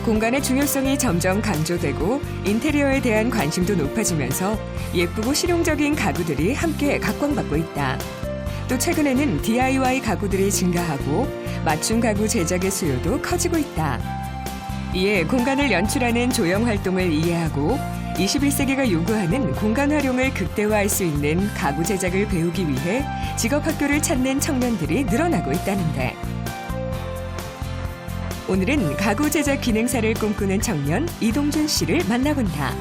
공간의 중요성이 점점 강조되고 인테리어에 대한 관심도 높아지면서 예쁘고 실용적인 가구들이 함께 각광받고 있다. 또 최근에는 DIY 가구들이 증가하고 맞춤 가구 제작의 수요도 커지고 있다. 이에 공간을 연출하는 조형 활동을 이해하고 21세기가 요구하는 공간 활용을 극대화할 수 있는 가구 제작을 배우기 위해 직업학교를 찾는 청년들이 늘어나고 있다는데, 오늘은 가구 제작 기능사를 꿈꾸는 청년 이동준 씨를 만나본다.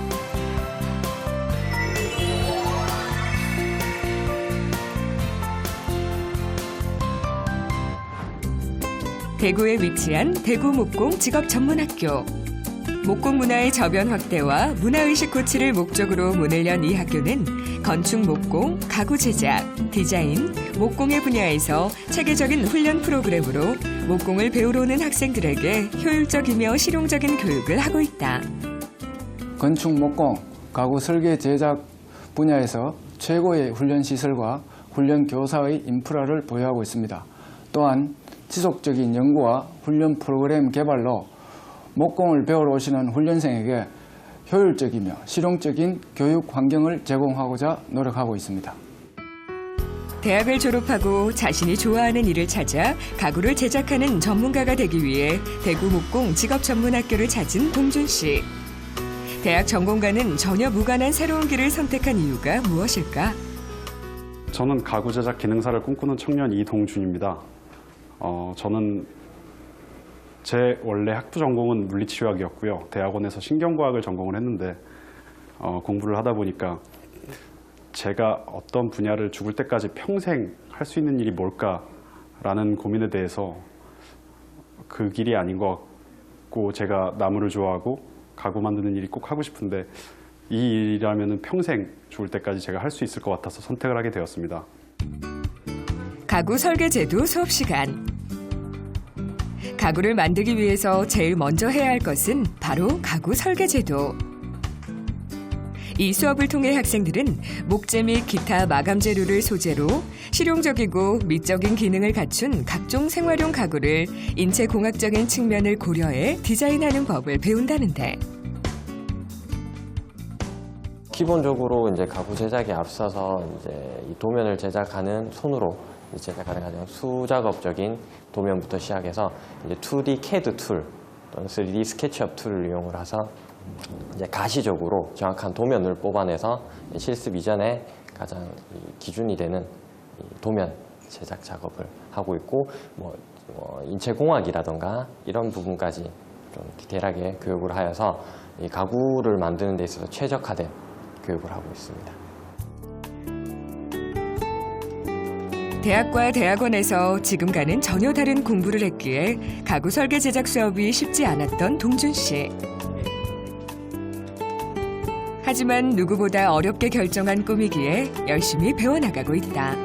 대구에 위치한 대구 목공 직업전문학교. 목공 문화의 저변 확대와 문화의식 고취를 목적으로 문을 연 이 학교는 건축 목공, 가구 제작, 디자인, 목공의 분야에서 체계적인 훈련 프로그램으로 목공을 배우러 오는 학생들에게 효율적이며 실용적인 교육을 하고 있다. 건축 목공, 가구 설계 제작 분야에서 최고의 훈련 시설과 훈련 교사의 인프라를 보유하고 있습니다. 또한 지속적인 연구와 훈련 프로그램 개발로 목공을 배우러 오시는 훈련생에게 효율적이며 실용적인 교육 환경을 제공하고자 노력하고 있습니다. 대학을 졸업하고 자신이 좋아하는 일을 찾아 가구를 제작하는 전문가가 되기 위해 대구 목공 직업전문학교를 찾은 동준 씨. 대학 전공과는 전혀 무관한 새로운 길을 선택한 이유가 무엇일까? 저는 가구 제작 기능사를 꿈꾸는 청년 이동준입니다. 저는 제 원래 학부 전공은 물리치료학이었고요. 대학원에서 신경과학을 전공을 했는데 공부를 하다 보니까 제가 어떤 분야를 죽을 때까지 평생 할 수 있는 일이 뭘까라는 고민에 대해서 그 길이 아닌 것 같고, 제가 나무를 좋아하고 가구 만드는 일이 꼭 하고 싶은데 이 일이라면 평생 죽을 때까지 제가 할 수 있을 것 같아서 선택을 하게 되었습니다. 가구 설계제도 수업 시간. 가구를 만들기 위해서 제일 먼저 해야 할 것은 바로 가구 설계제도. 이 수업을 통해 학생들은 목재 및 기타 마감 재료를 소재로 실용적이고 미적인 기능을 갖춘 각종 생활용 가구를 인체 공학적인 측면을 고려해 디자인하는 법을 배운다는데, 기본적으로 이제 가구 제작에 앞서서 이제 이 도면을 제작하는 손으로 제작하는 가장 수작업적인 도면부터 시작해서 이제 2D CAD 툴 또는 3D 스케치업 툴을 이용을 해서 이제 가시적으로 정확한 도면을 뽑아내서 실습 이전에 가장 기준이 되는 도면 제작 작업을 하고 있고, 인체공학이라던가 이런 부분까지 좀 디테일하게 교육을 하여서 이 가구를 만드는 데 있어서 최적화된 교육을 하고 있습니다. 대학과 대학원에서 지금과는 전혀 다른 공부를 했기에 가구 설계 제작 수업이 쉽지 않았던 동준 씨. 하지만 누구보다 어렵게 결정한 꿈이기에 열심히 배워나가고 있다.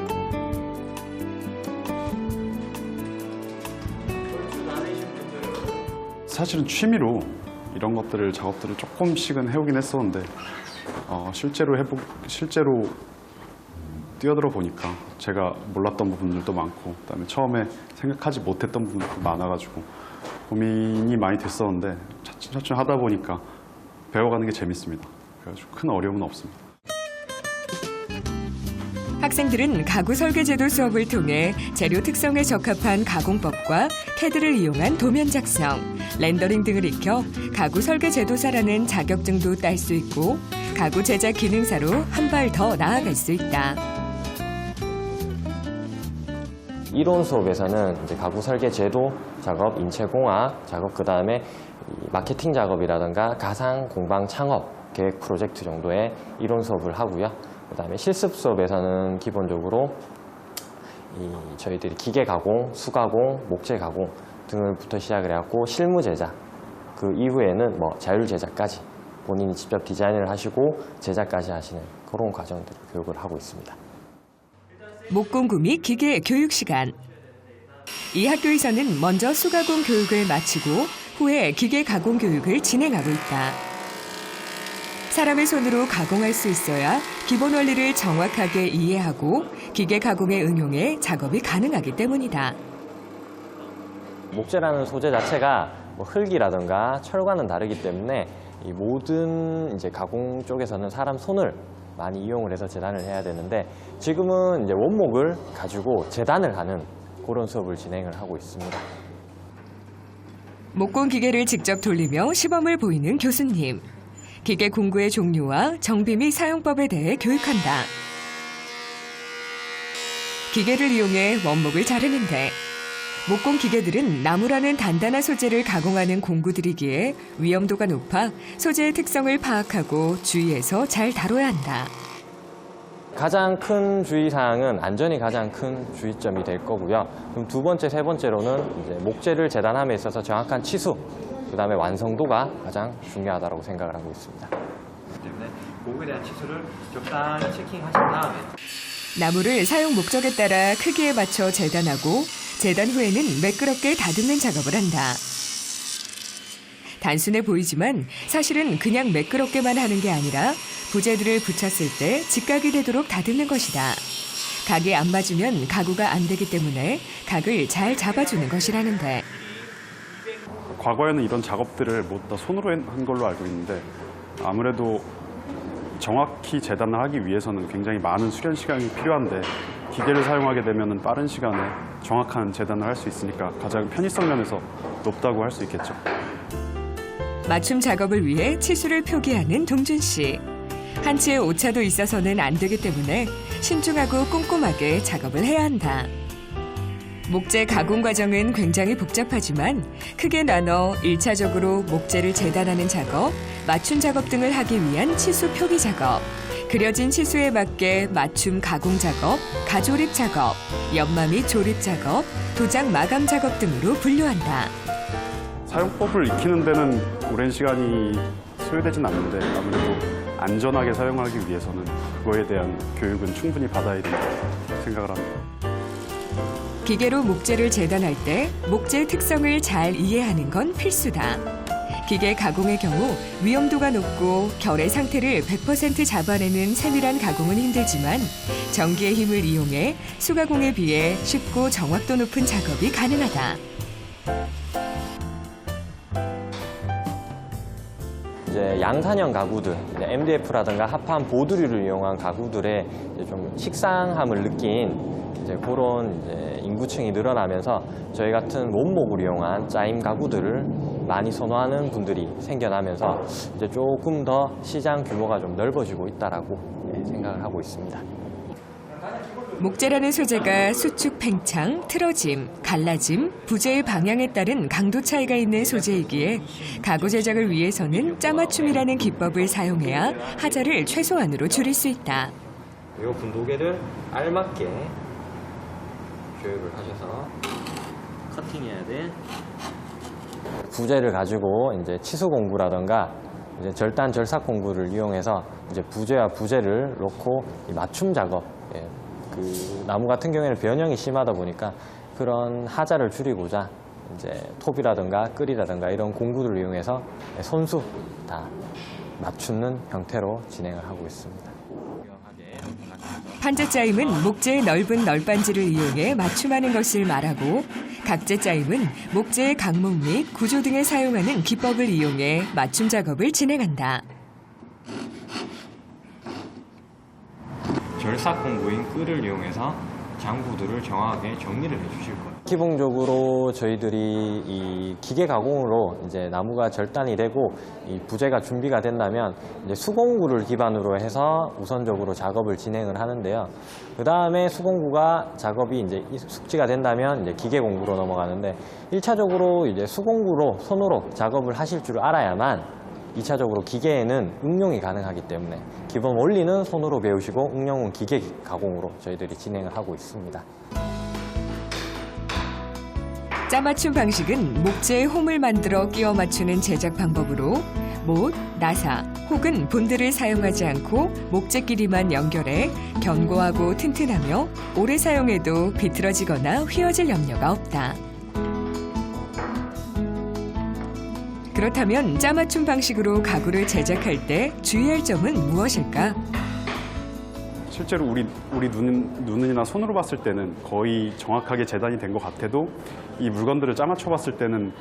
사실은 취미로 이런 것들을 작업들을 조금씩은 해오긴 했었는데 실제로 뛰어들어 보니까 제가 몰랐던 부분들도 많고, 그다음에 처음에 생각하지 못했던 부분도 많아가지고 고민이 많이 됐었는데 차츰 하다 보니까 배워가는 게 재밌습니다. 그래가지고 큰 어려움은 없습니다. 학생들은 가구 설계제도 수업을 통해 재료 특성에 적합한 가공법과 CAD를 이용한 도면 작성, 렌더링 등을 익혀 가구 설계제도사라는 자격증도 딸 수 있고 가구 제작 기능사로 한 발 더 나아갈 수 있다. 이론 수업에서는 이제 가구 설계 제도 작업, 인체공학 작업, 그 다음에 마케팅 작업이라든가 가상 공방 창업 계획 프로젝트 정도의 이론 수업을 하고요. 그 다음에 실습 수업에서는 기본적으로 저희들이 기계 가공, 수가공, 목재 가공 등을부터 시작을 해갖고 실무 제작, 그 이후에는 자율 제작까지 본인이 직접 디자인을 하시고 제작까지 하시는 그런 과정들을 교육을 하고 있습니다. 목공구 및 기계 교육 시간. 이 학교에서는 먼저 수가공 교육을 마치고 후에 기계 가공 교육을 진행하고 있다. 사람의 손으로 가공할 수 있어야 기본 원리를 정확하게 이해하고 기계 가공에 응용해 작업이 가능하기 때문이다. 목재라는 소재 자체가 뭐 흙이라든가 철과는 다르기 때문에 이 모든 이제 가공 쪽에서는 사람 손을 많이 이용을 해서 재단을 해야 되는데 지금은 이제 원목을 가지고 재단을 하는 그런 수업을 진행을 하고 있습니다. 목공 기계를 직접 돌리며 시범을 보이는 교수님. 기계 공구의 종류와 정비 및 사용법에 대해 교육한다. 기계를 이용해 원목을 자르는데 목공 기계들은 나무라는 단단한 소재를 가공하는 공구들이기에 위험도가 높아 소재의 특성을 파악하고 주의해서 잘 다뤄야 한다. 가장 큰 주의사항은 안전이 가장 큰 주의점이 될 거고요. 그럼 두 번째, 세 번째로는 이제 목재를 재단함에 있어서 정확한 치수, 그다음에 완성도가 가장 중요하다고 생각을 하고 있습니다. 때문에 목에 대한 치수를 적당히 체킹하신 다음에 나무를 사용 목적에 따라 크기에 맞춰 재단하고 재단 후에는 매끄럽게 다듬는 작업을 한다. 단순해 보이지만 사실은 그냥 매끄럽게만 하는 게 아니라 부재들을 붙였을 때 직각이 되도록 다듬는 것이다. 각이 안 맞으면 가구가 안 되기 때문에 각을 잘 잡아주는 것이라는데 과거에는 이런 작업들을 모두 다 손으로 한 걸로 알고 있는데 아무래도 정확히 재단을 하기 위해서는 굉장히 많은 수련 시간이 필요한데 기계를 사용하게 되면 빠른 시간에 정확한 재단을 할 수 있으니까 가장 편의성 면에서 높다고 할 수 있겠죠. 맞춤 작업을 위해 치수를 표기하는 동준 씨. 한치의 오차도 있어서는 안 되기 때문에 신중하고 꼼꼼하게 작업을 해야 한다. 목재 가공 과정은 굉장히 복잡하지만 크게 나눠 1차적으로 목재를 재단하는 작업, 맞춤 작업 등을 하기 위한 치수 표기 작업, 그려진 치수에 맞게 맞춤 가공 작업, 가조립 작업, 연마 및 조립 작업, 도장 마감 작업 등으로 분류한다. 사용법을 익히는 데는 오랜 시간이 소요되진 않는데 아무래도 안전하게 사용하기 위해서는 그거에 대한 교육은 충분히 받아야 된다고 생각을 합니다. 기계로 목재를 재단할 때 목재의 특성을 잘 이해하는 건 필수다. 기계 가공의 경우 위험도가 높고 결의 상태를 100% 잡아내는 세밀한 가공은 힘들지만 전기의 힘을 이용해 수가공에 비해 쉽고 정확도 높은 작업이 가능하다. 이제 양산형 가구들, MDF라든가 합판 보드류를 이용한 가구들의 이제 좀 식상함을 느낀 이제 그런 이제 인구층이 늘어나면서 저희 같은 원목을 이용한 짜임 가구들을 많이 선호하는 분들이 생겨나면서 이제 조금 더 시장 규모가 좀 넓어지고 있다라고 생각을 하고 있습니다. 목재라는 소재가 수축 팽창, 틀어짐, 갈라짐, 부재의 방향에 따른 강도 차이가 있는 소재이기에 가구 제작을 위해서는 짜맞춤이라는 기법을 사용해야 하자를 최소한으로 줄일 수 있다. 이 분도개를 알맞게 교육을 하셔서 커팅해야 돼. 부재를 가지고 이제 치수 공구라든가 이제 절단 절삭 공구를 이용해서 이제 부재와 부재를 놓고 이 맞춤 작업. 그 나무 같은 경우에는 변형이 심하다 보니까 그런 하자를 줄이고자 이제 톱이라든가 끌이라든가 이런 공구들을 이용해서 손수 다 맞추는 형태로 진행을 하고 있습니다. 판재짜임은 목재의 넓은 널빤지를 이용해 맞춤하는 것을 말하고 각재짜임은 목재의 강목 및 구조 등에 사용하는 기법을 이용해 맞춤 작업을 진행한다. 절삭 공구인 끌을 이용해서 장구들을 정확하게 정리를 해주실 거예요. 기본적으로 저희들이 이 기계 가공으로 이제 나무가 절단이 되고 이 부재가 준비가 된다면 이제 수공구를 기반으로 해서 우선적으로 작업을 진행을 하는데요. 그 다음에 수공구가 작업이 이제 숙지가 된다면 이제 기계 공구로 넘어가는데 1차적으로 이제 수공구로 손으로 작업을 하실 줄 알아야만 2차적으로 기계에는 응용이 가능하기 때문에 기본 원리는 손으로 배우시고 응용은 기계 가공으로 저희들이 진행을 하고 있습니다. 짜맞춤 방식은 목재에 홈을 만들어 끼워 맞추는 제작 방법으로 못, 나사 혹은 본드를 사용하지 않고 목재끼리만 연결해 견고하고 튼튼하며 오래 사용해도 비틀어지거나 휘어질 염려가 없다. 그렇다면 짜맞춤 방식으로 가구를 제작할 때 주의할 점은 무엇일까? 실제로 우리 눈이나 손으로 봤을 때는 거의 정확하게 재단이 된 것 같아도 이 물건들을 짜맞춰 봤을 때는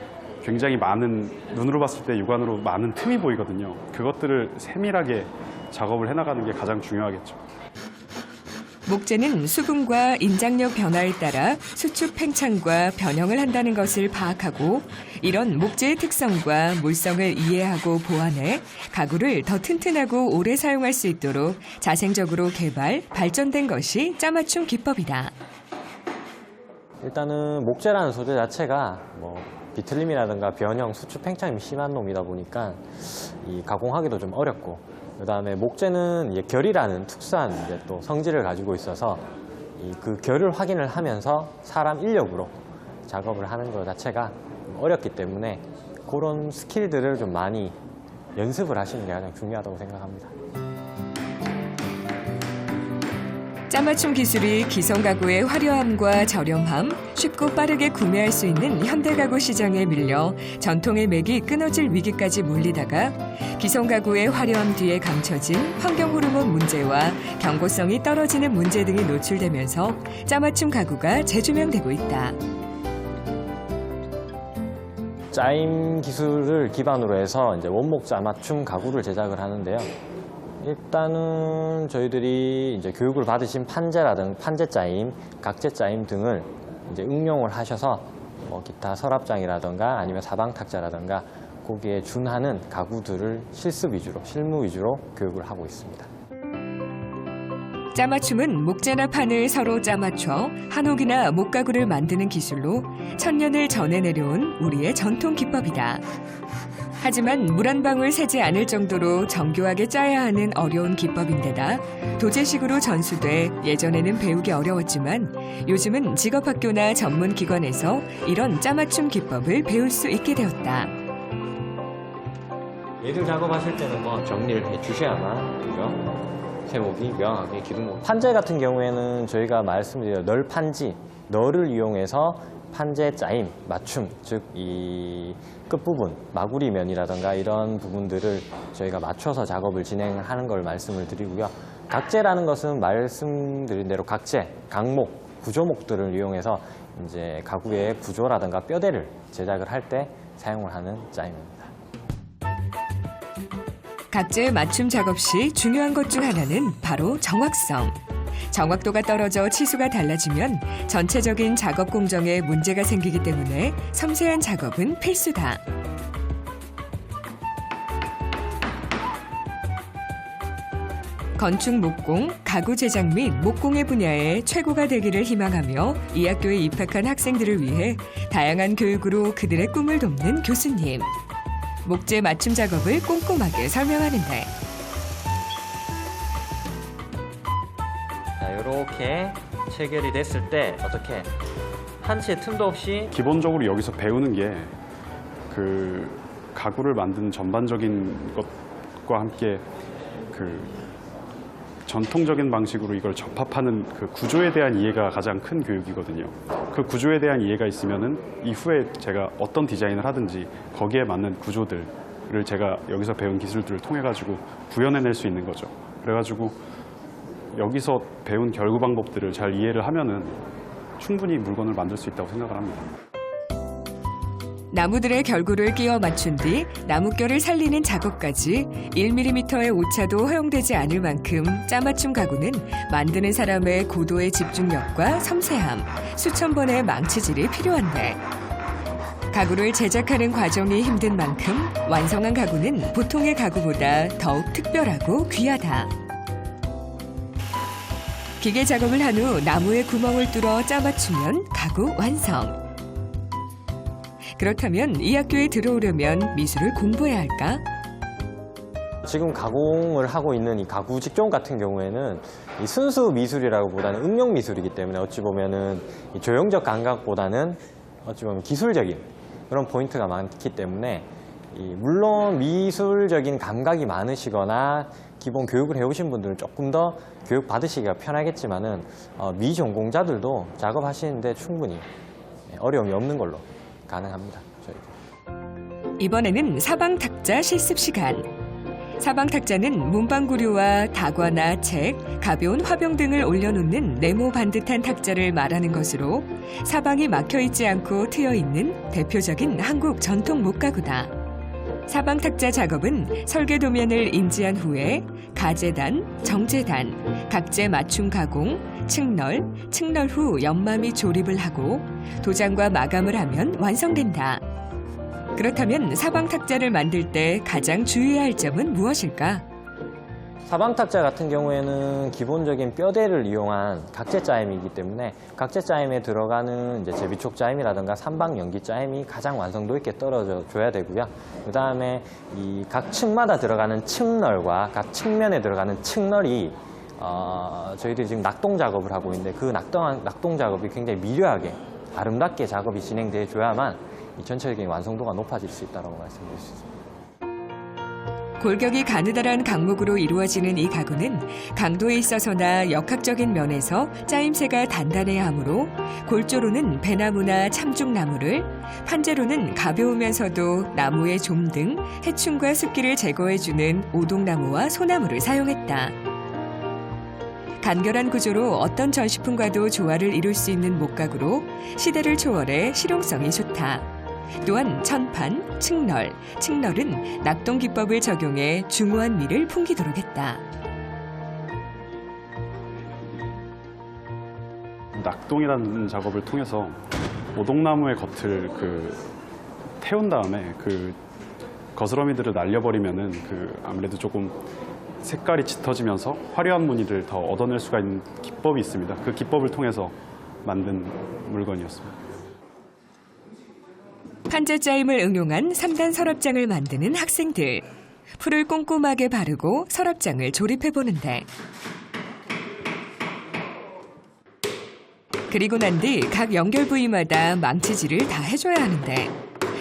굉장히 많은, 눈으로 봤을 때 육안으로 많은 틈이 보이거든요. 그것들을 세밀하게 작업을 해나가는 게 가장 중요하겠죠. 목재는 수분과 인장력 변화에 따라 수축 팽창과 변형을 한다는 것을 파악하고 이런 목재의 특성과 물성을 이해하고 보완해 가구를 더 튼튼하고 오래 사용할 수 있도록 자생적으로 개발, 발전된 것이 짜맞춤 기법이다. 일단은 목재라는 소재 자체가 비틀림이라든가 변형, 수축 팽창이 심한 놈이다 보니까 이 가공하기도 좀 어렵고, 그다음에 목재는 이제 결이라는 특수한 이제 또 성질을 가지고 있어서 그 결을 확인을 하면서 사람 인력으로 작업을 하는 것 자체가 어렵기 때문에 그런 스킬들을 좀 많이 연습을 하시는 게 가장 중요하다고 생각합니다. 짜맞춤 기술이 기성 가구의 화려함과 저렴함, 쉽고 빠르게 구매할 수 있는 현대 가구 시장에 밀려 전통의 맥이 끊어질 위기까지 몰리다가 기성 가구의 화려함 뒤에 감춰진 환경 호르몬 문제와 경고성이 떨어지는 문제 등이 노출되면서 짜맞춤 가구가 재조명되고 있다. 짜임 기술을 기반으로 해서 이제 원목 짜맞춤 가구를 제작을 하는데요. 일단은 저희들이 이제 교육을 받으신 판재라든가 판재짜임, 각재짜임 등을 이제 응용을 하셔서 기타 서랍장이라든가 아니면 사방탁자라든가 거기에 준하는 가구들을 실습 위주로, 실무 위주로 교육을 하고 있습니다. 짜맞춤은 목재나 판을 서로 짜맞춰 한옥이나 목가구를 만드는 기술로 천년을 전해 내려온 우리의 전통 기법이다. 하지만 물 한 방울 새지 않을 정도로 정교하게 짜야 하는 어려운 기법인데다 도제식으로 전수돼 예전에는 배우기 어려웠지만 요즘은 직업학교나 전문기관에서 이런 짜맞춤 기법을 배울 수 있게 되었다. 얘들 작업하실 때는 정리를 해 주셔야만, 그죠? 세목이 명확하게 기둥목. 판재 같은 경우에는 저희가 말씀드린 널판지, 널을 이용해서 판재 짜임, 맞춤, 즉 이 끝부분, 마구리면이라든가 이런 부분들을 저희가 맞춰서 작업을 진행을 하는 걸 말씀을 드리고요. 각재라는 것은 말씀드린 대로 각재, 강목, 구조목들을 이용해서 이제 가구의 구조라든가 뼈대를 제작을 할 때 사용을 하는 짜임입니다. 각재의 맞춤 작업 시 중요한 것 중 하나는 바로 정확성. 정확도가 떨어져 치수가 달라지면 전체적인 작업 공정에 문제가 생기기 때문에 섬세한 작업은 필수다. 건축 목공, 가구 제작 및 목공의 분야에 최고가 되기를 희망하며 이 학교에 입학한 학생들을 위해 다양한 교육으로 그들의 꿈을 돕는 교수님. 목재 맞춤 작업을 꼼꼼하게 설명하는데 이렇게 체결이 됐을 때 어떻게 한 치의 틈도 없이 기본적으로 여기서 배우는 게 그 가구를 만드는 전반적인 것과 함께 그 전통적인 방식으로 이걸 접합하는 그 구조에 대한 이해가 가장 큰 교육이거든요. 그 구조에 대한 이해가 있으면은 이후에 제가 어떤 디자인을 하든지 거기에 맞는 구조들을 제가 여기서 배운 기술들을 통해 가지고 구현해낼 수 있는 거죠. 그래가지고 여기서 배운 결구 방법들을 잘 이해를 하면은 충분히 물건을 만들 수 있다고 생각을 합니다. 나무들의 결구를 끼워 맞춘 뒤 나뭇결을 살리는 작업까지 1mm의 오차도 허용되지 않을 만큼 짜맞춤 가구는 만드는 사람의 고도의 집중력과 섬세함, 수천 번의 망치질이 필요한데 가구를 제작하는 과정이 힘든 만큼 완성한 가구는 보통의 가구보다 더욱 특별하고 귀하다. 기계 작업을 한 후 나무에 구멍을 뚫어 짜맞추면 가구 완성. 그렇다면 이 학교에 들어오려면 미술을 공부해야 할까? 지금 가공을 하고 있는 이 가구 직종 같은 경우에는 이 순수 미술이라고보다는 응용 미술이기 때문에 어찌 보면은 이 조형적 감각보다는 어찌 보면 기술적인 그런 포인트가 많기 때문에 물론 미술적인 감각이 많으시거나 기본 교육을 해오신 분들은 조금 더 교육 받으시기가 편하겠지만은 미전공자들도 작업하시는데 충분히 어려움이 없는 걸로 가능합니다. 저희도. 이번에는 사방탁자 실습 시간. 사방탁자는 문방구류와 다과나 책, 가벼운 화병 등을 올려놓는 네모 반듯한 탁자를 말하는 것으로 사방이 막혀있지 않고 트여있는 대표적인 한국 전통 목가구다. 사방탁자 작업은 설계 도면을 인지한 후에 가재단, 정재단, 각재 맞춤 가공, 측널 후 연마 및 조립을 하고 도장과 마감을 하면 완성된다. 그렇다면 사방탁자를 만들 때 가장 주의해야 할 점은 무엇일까? 사방탁자 같은 경우에는 기본적인 뼈대를 이용한 각재 짜임이기 때문에 각재 짜임에 들어가는 이제 제비촉 짜임이라든가 삼방 연기 짜임이 가장 완성도 있게 떨어져 줘야 되고요. 그 다음에 이 각 층마다 들어가는 층널과 각 측면에 들어가는 층널이 저희들이 지금 낙동 작업을 하고 있는데 그 낙동 작업이 굉장히 미려하게 아름답게 작업이 진행돼 줘야만 이 전체적인 완성도가 높아질 수 있다고 말씀드릴 수 있습니다. 골격이 가느다란 강목으로 이루어지는 이 가구는 강도에 있어서나 역학적인 면에서 짜임새가 단단해야 하므로 골조로는 배나무나 참중나무를, 판재로는 가벼우면서도 나무의 좀 등 해충과 습기를 제거해주는 오동나무와 소나무를 사용했다. 간결한 구조로 어떤 전시품과도 조화를 이룰 수 있는 목가구로 시대를 초월해 실용성이 좋다. 또한 천판, 측널은 낙동 기법을 적용해 중후한 미를 풍기도록 했다. 낙동이라는 작업을 통해서 오동나무의 겉을 태운 다음에 거스러미들을 날려버리면은 아무래도 조금 색깔이 짙어지면서 화려한 무늬를 더 얻어낼 수가 있는 기법이 있습니다. 그 기법을 통해서 만든 물건이었습니다. 판재짜임을 응용한 3단 서랍장을 만드는 학생들. 풀을 꼼꼼하게 바르고 서랍장을 조립해보는데 그리고 난 뒤 각 연결 부위마다 망치질을 다 해줘야 하는데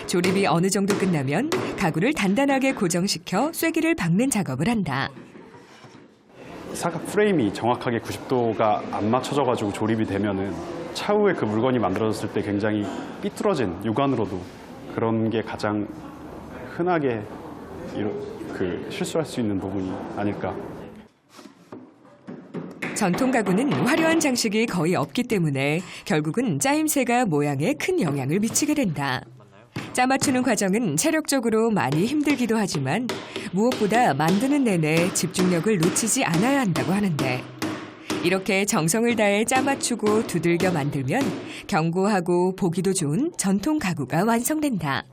조립이 어느 정도 끝나면 가구를 단단하게 고정시켜 쐐기를 박는 작업을 한다. 사각 프레임이 정확하게 90도가 안 맞춰져가지고 조립이 되면은 차후에 그 물건이 만들어졌을 때 굉장히 삐뚤어진 육안으로도 그런 게 가장 흔하게 실수할 수 있는 부분이 아닐까. 전통 가구는 화려한 장식이 거의 없기 때문에 결국은 짜임새가 모양에 큰 영향을 미치게 된다. 짜맞추는 과정은 체력적으로 많이 힘들기도 하지만 무엇보다 만드는 내내 집중력을 놓치지 않아야 한다고 하는데 이렇게 정성을 다해 짜맞추고 두들겨 만들면 견고하고 보기도 좋은 전통 가구가 완성된다.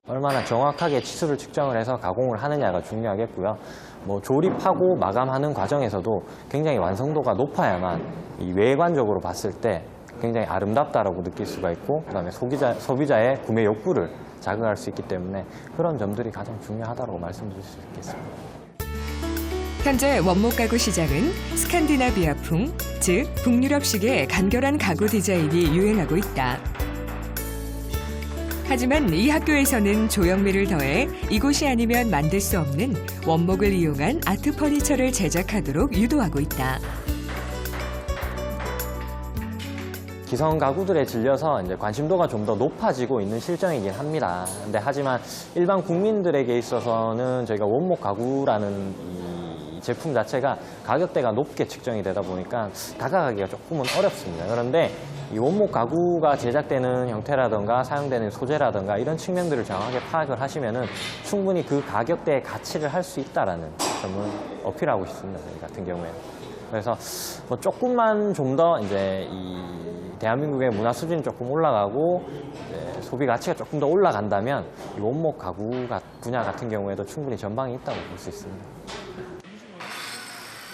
얼마나 정확하게 치수를 측정을 해서 가공을 하느냐가 중요하겠고요. 조립하고 마감하는 과정에서도 굉장히 완성도가 높아야만 이 외관적으로 봤을 때 굉장히 아름답다라고 느낄 수가 있고 그다음에 소비자의 구매 욕구를 자극할 수 있기 때문에 그런 점들이 가장 중요하다고 말씀드릴 수 있겠습니다. 현재 원목 가구 시장은 스칸디나비아풍, 즉 북유럽식의 간결한 가구 디자인이 유행하고 있다. 하지만 이 학교에서는 조형미를 더해 이곳이 아니면 만들 수 없는 원목을 이용한 아트 퍼니처를 제작하도록 유도하고 있다. 기성 가구들에 질려서 이제 관심도가 좀 더 높아지고 있는 실정이긴 합니다. 하지만 일반 국민들에게 있어서는 저희가 원목 가구라는 이 제품 자체가 가격대가 높게 측정이 되다 보니까 다가가기가 조금은 어렵습니다. 그런데 이 원목 가구가 제작되는 형태라든가 사용되는 소재라든가 이런 측면들을 정확하게 파악을 하시면은 충분히 그 가격대의 가치를 할 수 있다라는 점을 어필하고 싶습니다. 저희 같은 경우에는. 그래서 조금만 좀 더 이제 이 대한민국의 문화 수준이 조금 올라가고 소비 가치가 조금 더 올라간다면 이 원목 가구 분야 같은 경우에도 충분히 전방이 있다고 볼 수 있습니다.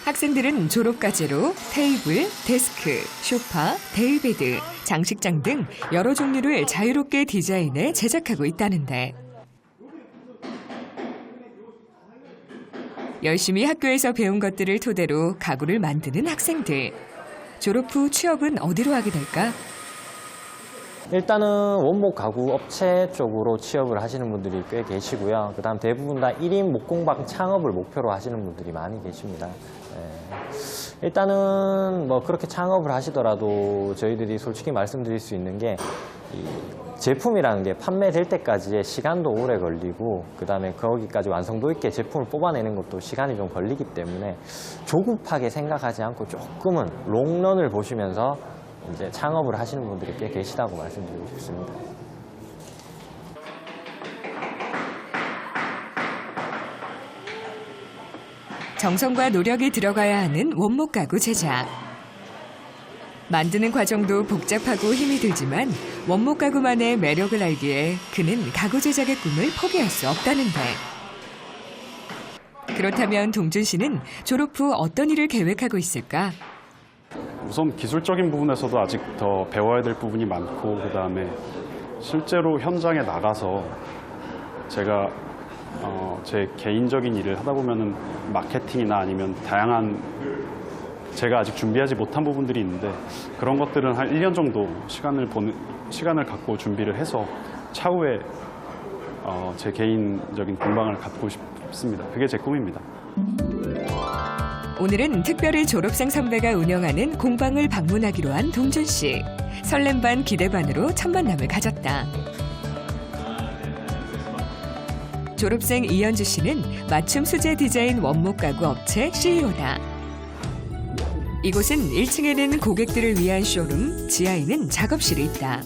학생들은 졸업과제로 테이블, 데스크, 소파, 데일베드, 장식장 등 여러 종류를 자유롭게 디자인해 제작하고 있다는데 열심히 학교에서 배운 것들을 토대로 가구를 만드는 학생들. 졸업 후 취업은 어디로 하게 될까? 일단은 원목 가구 업체 쪽으로 취업을 하시는 분들이 꽤 계시고요. 그다음 대부분 다 1인 목공방 창업을 목표로 하시는 분들이 많이 계십니다. 일단은 뭐 그렇게 창업을 하시더라도 저희들이 솔직히 말씀드릴 수 있는 게 이 제품이라는 게 판매될 때까지의 시간도 오래 걸리고 그다음에 거기까지 완성도 있게 제품을 뽑아내는 것도 시간이 좀 걸리기 때문에 조급하게 생각하지 않고 조금은 롱런을 보시면서 이제 창업을 하시는 분들이 꽤 계시다고 말씀드리고 싶습니다. 정성과 노력이 들어가야 하는 원목 가구 제작. 만드는 과정도 복잡하고 힘이 들지만 원목 가구만의 매력을 알기에 그는 가구 제작의 꿈을 포기할 수 없다는데. 그렇다면 동준 씨는 졸업 후 어떤 일을 계획하고 있을까? 우선 기술적인 부분에서도 아직 더 배워야 될 부분이 많고 그다음에 실제로 현장에 나가서 제가 제 개인적인 일을 하다 보면은 마케팅이나 아니면 다양한 제가 아직 준비하지 못한 부분들이 있는데 그런 것들은 한 1년 정도 시간을 갖고 준비를 해서 차후에 제 개인적인 공방을 갖고 싶습니다. 그게 제 꿈입니다. 오늘은 특별히 졸업생 선배가 운영하는 공방을 방문하기로 한 동준 씨. 설렘 반 기대 반으로 첫 만남을 가졌다. 졸업생 이현주 씨는 맞춤 수제 디자인 원목 가구 업체 CEO다. 이곳은 1층에는 고객들을 위한 쇼룸, 지하에는 작업실이 있다.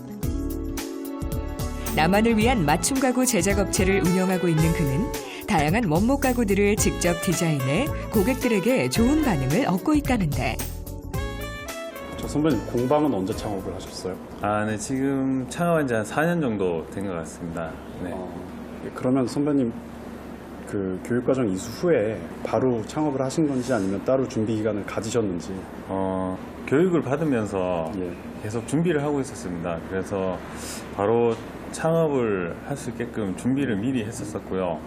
나만을 위한 맞춤 가구 제작 업체를 운영하고 있는 그는 다양한 원목 가구들을 직접 디자인해 고객들에게 좋은 반응을 얻고 있다는데. 저 선배님 공방은 언제 창업을 하셨어요? 네, 지금 창업한 지 한 4년 정도 된 것 같습니다. 네. 그러면 선배님 그 교육과정 이수 후에 바로 창업을 하신 건지 아니면 따로 준비 기간을 가지셨는지. 교육을 받으면서 예. 계속 준비를 하고 있었습니다. 그래서 바로 창업을 할 수 있게끔 준비를 미리 했었고요.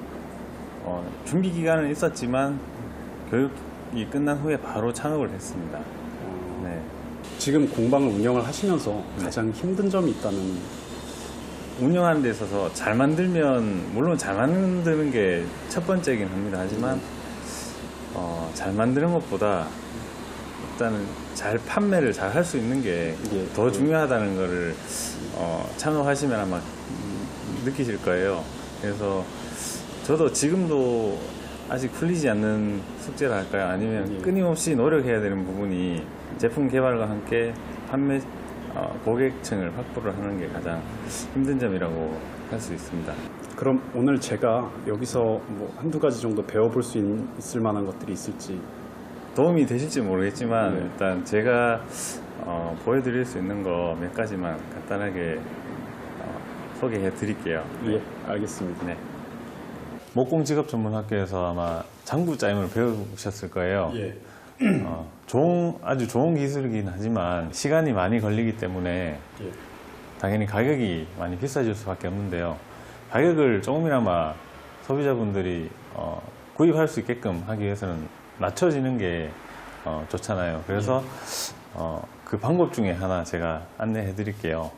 준비 기간은 있었지만 교육이 끝난 후에 바로 창업을 했습니다. 네. 지금 공방을 운영을 하시면서 가장 힘든 점이 있다면? 운영하는 데 있어서 잘 만들면 물론 잘 만드는 게 첫 번째긴 합니다. 하지만 잘 만드는 것보다 일단은 잘 판매를 잘 할 수 있는 게 더 중요하다는 거를 창업하시면 아마 느끼실 거예요. 그래서 저도 지금도 아직 풀리지 않는 숙제랄까요? 아니면 끊임없이 노력해야 되는 부분이 제품 개발과 함께 판매 고객층을 확보를 하는 게 가장 힘든 점이라고 할 수 있습니다. 그럼 오늘 제가 여기서 뭐 한두 가지 정도 배워볼 수 있을 만한 것들이 있을지. 도움이 되실지 모르겠지만 네. 일단 제가 보여드릴 수 있는 거 몇 가지만 간단하게 소개해 드릴게요. 예, 알겠습니다. 네. 목공직업전문학교에서 아마 장부 짜임을 배우셨을 거예요. 예. 아주 좋은 기술이긴 하지만 시간이 많이 걸리기 때문에 예. 당연히 가격이 많이 비싸질 수밖에 없는데요. 가격을 조금이나마 소비자분들이 구입할 수 있게끔 하기 위해서는 낮춰지는 게 좋잖아요. 그래서 그 방법 중에 하나 제가 안내해 드릴게요.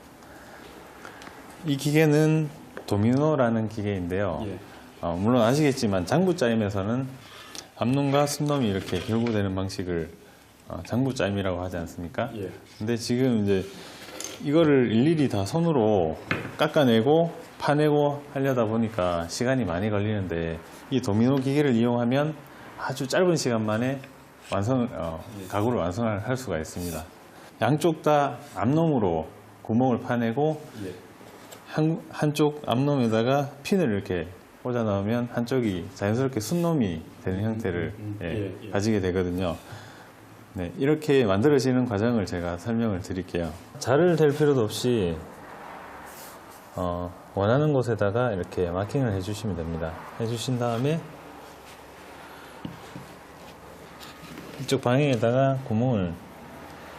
이 기계는 도미노라는 기계인데요. 예. 물론 아시겠지만 장부 짜임에서는 앞놈과 순놈이 이렇게 결부되는 방식을 장부 짜임이라고 하지 않습니까? 예. 근데 지금 이제 이거를 일일이 다 손으로 깎아내고 파내고 하려다 보니까 시간이 많이 걸리는데 이 도미노 기계를 이용하면 아주 짧은 시간 만에 가구를 완성을 할 수가 있습니다. 양쪽 다 앞놈으로 구멍을 파내고 예. 한쪽 앞놈에다가 핀을 이렇게 꽂아 넣으면 한쪽이 자연스럽게 순놈이 되는 형태를 예. 가지게 되거든요. 네, 이렇게 만들어지는 과정을 제가 설명을 드릴게요. 자를 댈 필요도 없이 원하는 곳에다가 이렇게 마킹을 해주시면 됩니다. 해주신 다음에 이쪽 방향에다가 구멍을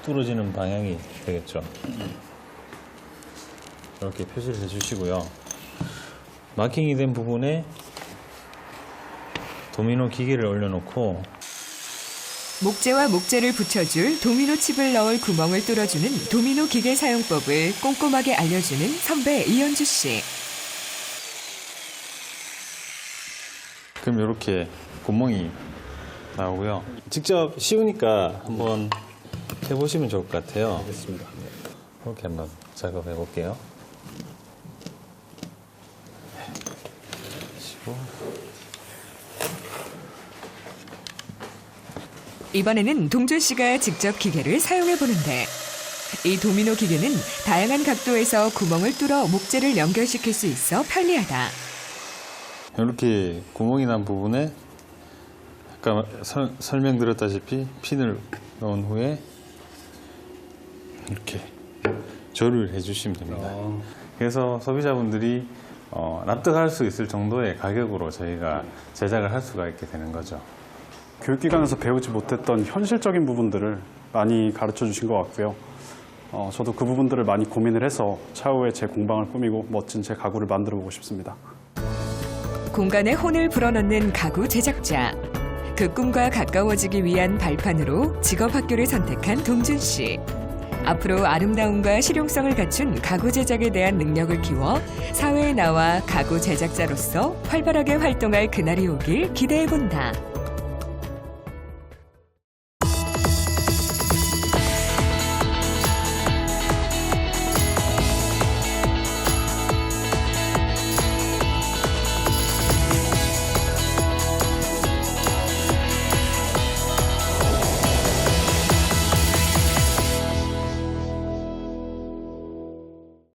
뚫어지는 방향이 되겠죠. 이렇게 표시를 해주시고요. 마킹이 된 부분에 도미노 기계를 올려놓고 목재와 목재를 붙여줄 도미노 칩을 넣을 구멍을 뚫어주는 도미노 기계 사용법을 꼼꼼하게 알려주는 선배 이현주 씨. 그럼 이렇게 구멍이 나오고요. 직접 씌우니까 한번 해보시면 좋을 것 같아요. 알겠습니다. 이렇게 한번 작업해 볼게요. 이번에는 동준 씨가 직접 기계를 사용해 보는데 이 도미노 기계는 다양한 각도에서 구멍을 뚫어 목재를 연결시킬 수 있어 편리하다. 이렇게 구멍이 난 부분에 아까 설명드렸다시피 핀을 넣은 후에 이렇게 조립을 해주시면 됩니다. 그래서 소비자분들이 납득할 수 있을 정도의 가격으로 저희가 제작을 할 수가 있게 되는 거죠. 교육기관에서 배우지 못했던 현실적인 부분들을 많이 가르쳐 주신 것 같고요. 저도 그 부분들을 많이 고민을 해서 차후에 제 공방을 꾸미고 멋진 제 가구를 만들어 보고 싶습니다. 공간에 혼을 불어넣는 가구 제작자. 그 꿈과 가까워지기 위한 발판으로 직업학교를 선택한 동준 씨. 앞으로 아름다움과 실용성을 갖춘 가구 제작에 대한 능력을 키워 사회에 나와 가구 제작자로서 활발하게 활동할 그날이 오길 기대해본다.